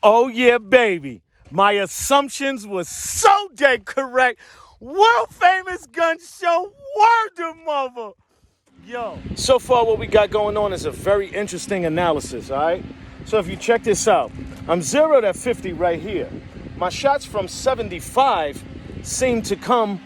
Oh yeah, baby. My assumptions were so dead correct. World famous gun show. Word to mother. Yo. So far what we got going on is a very interesting analysis, all right? So if you check this out, I'm zeroed at 50 right here. My shots from 75 seem to come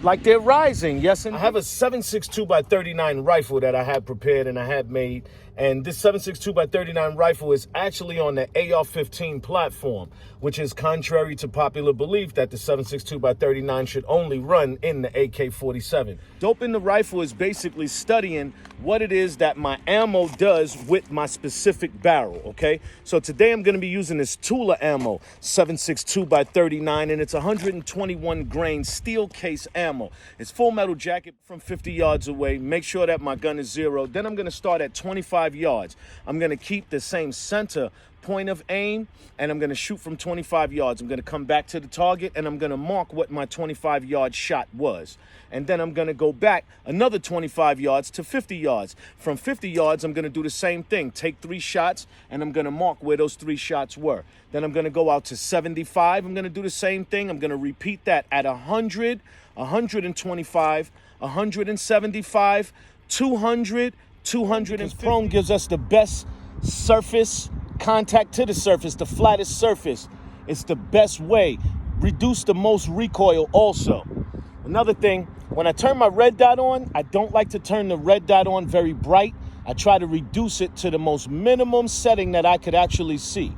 like they're rising, yes, and I have a 7.62 by 39 rifle that I had prepared and I had made, and this 7.62 by 39 rifle is actually on the AR15 platform, which is contrary to popular belief that the 7.62 by 39 should only run in the AK-47. Doping the rifle is basically studying what it is that my ammo does with my specific barrel, okay? So today I'm gonna be using this Tula ammo, 7.62 by 39, and it's 121 grain steel case ammo. It's full metal jacket from 50 yards away. Make sure that my gun is zero. Then I'm gonna start at 25 yards. I'm gonna keep the same center point of aim, and I'm gonna shoot from 25 yards. I'm gonna come back to the target, and I'm gonna mark what my 25-yard shot was. And then I'm gonna go back another 25 yards to 50 yards. From 50 yards, I'm gonna do the same thing. Take 3 shots, and I'm gonna mark where those 3 shots were. Then I'm gonna go out to 75. I'm gonna do the same thing. I'm gonna repeat that at 100, 125, 175, 200, 200, and prone gives us the best surface contact to the surface, the flattest surface. It's the best way. Reduce the most recoil also. Another thing, when I turn my red dot on, I don't like to turn the red dot on very bright. I try to reduce it to the most minimum setting that I could actually see.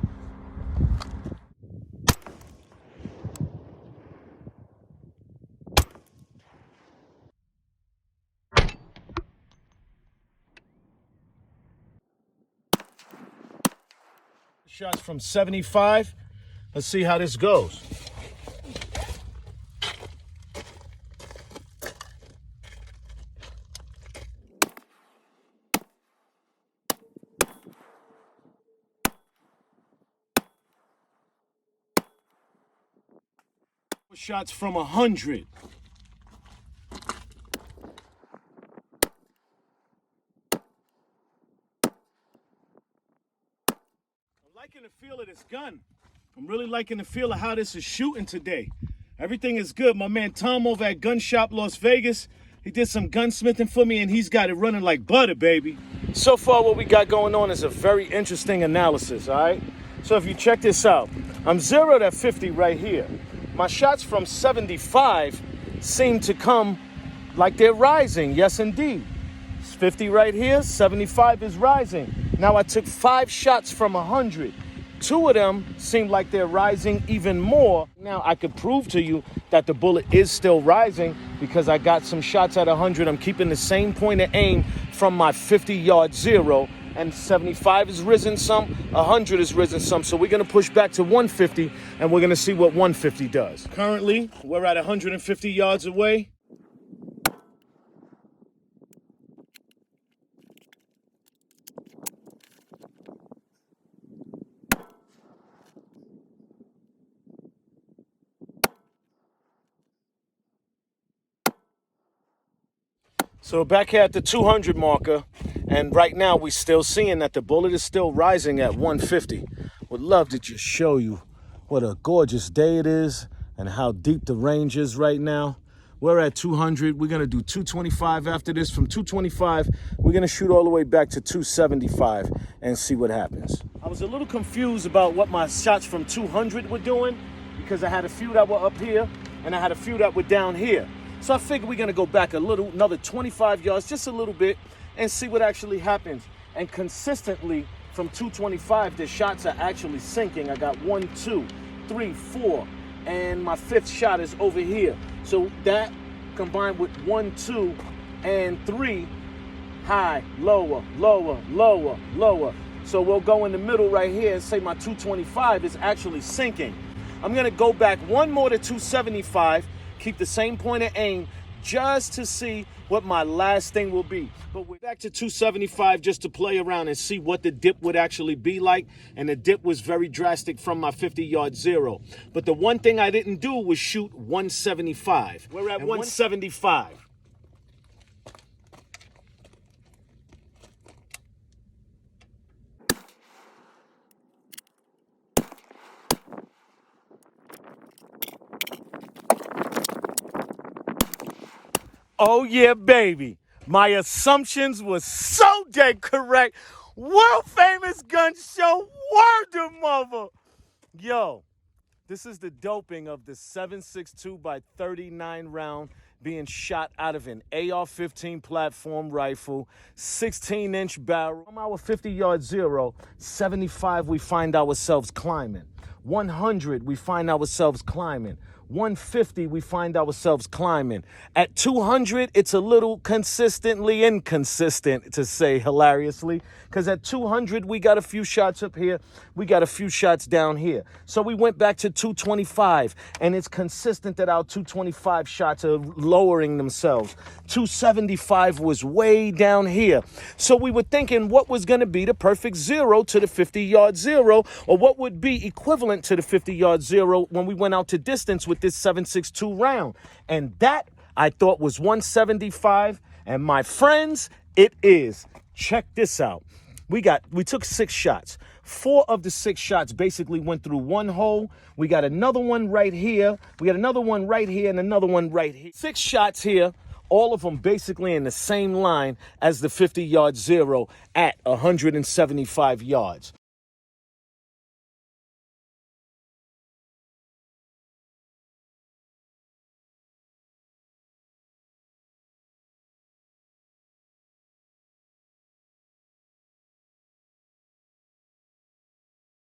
Shots from 75. Let's see how this goes. Shots from 100. I'm liking the feel of this gun. I'm really liking the feel of how this is shooting today. Everything is good. My man Tom over at Gun Shop Las Vegas, he did some gunsmithing for me and he's got it running like butter, baby. So far what we got going on is a very interesting analysis, all right? So if you check this out, I'm zeroed at 50 right here. My shots from 75 seem to come like they're rising, yes indeed. It's 50 right here, 75 is rising. Now I took 5 shots from 100. 2 of them seem like they're rising even more. Now I could prove to you that the bullet is still rising because I got some shots at 100. I'm keeping the same point of aim from my 50-yard zero, and 75 is risen some, 100 is risen some. So we're gonna push back to 150 and we're gonna see what 150 does. Currently, we're at 150 yards away. So back here at the 200 marker, and right now we're still seeing that the bullet is still rising at 150. Would love to just show you what a gorgeous day it is and how deep the range is right now. We're at 200. We're gonna do 225 after this. From 225, we're gonna shoot all the way back to 275 and see what happens. I was a little confused about what my shots from 200 were doing because I had a few that were up here and I had a few that were down here. So I figured we're gonna go back another 25 yards, just a little bit, and see what actually happens. And consistently from 225, the shots are actually sinking. I got 1, 2, 3, 4, and my 5th shot is over here. So that combined with 1, 2, and 3, high, lower, lower, lower, lower. So we'll go in the middle right here and say my 225 is actually sinking. I'm gonna go back one more to 275, keep the same point of aim just to see what my last thing will be. But we're back to 275 just to play around and see what the dip would actually be like. And the dip was very drastic from my 50-yard zero. But the one thing I didn't do was shoot 175. We're at 175. Oh yeah, baby. My assumptions were so dead correct. World famous gun show. Word of mother. Yo, this is the doping of the 7.62 by 39 round being shot out of an AR15 platform rifle, 16-inch barrel. From our 50-yard zero, 75 we find ourselves climbing. 100 we find ourselves climbing. 150 we find ourselves climbing. At 200 it's a little consistently inconsistent, to say hilariously, because at 200 we got a few shots up here, we got a few shots down here. So we went back to 225, and it's consistent that our 225 shots are lowering themselves. 275 was way down here. So we were thinking what was going to be the perfect zero to the 50-yard zero, or what would be equivalent to the 50-yard zero when we went out to distance with this 7.62 round. And that I thought was 175. And my friends, it is. Check this out. We took 6 shots. 4 of the 6 shots basically went through one hole. We got another one right here. We got another one right here and another one right here. 6 shots here, all of them basically in the same line as the 50-yard zero at 175 yards.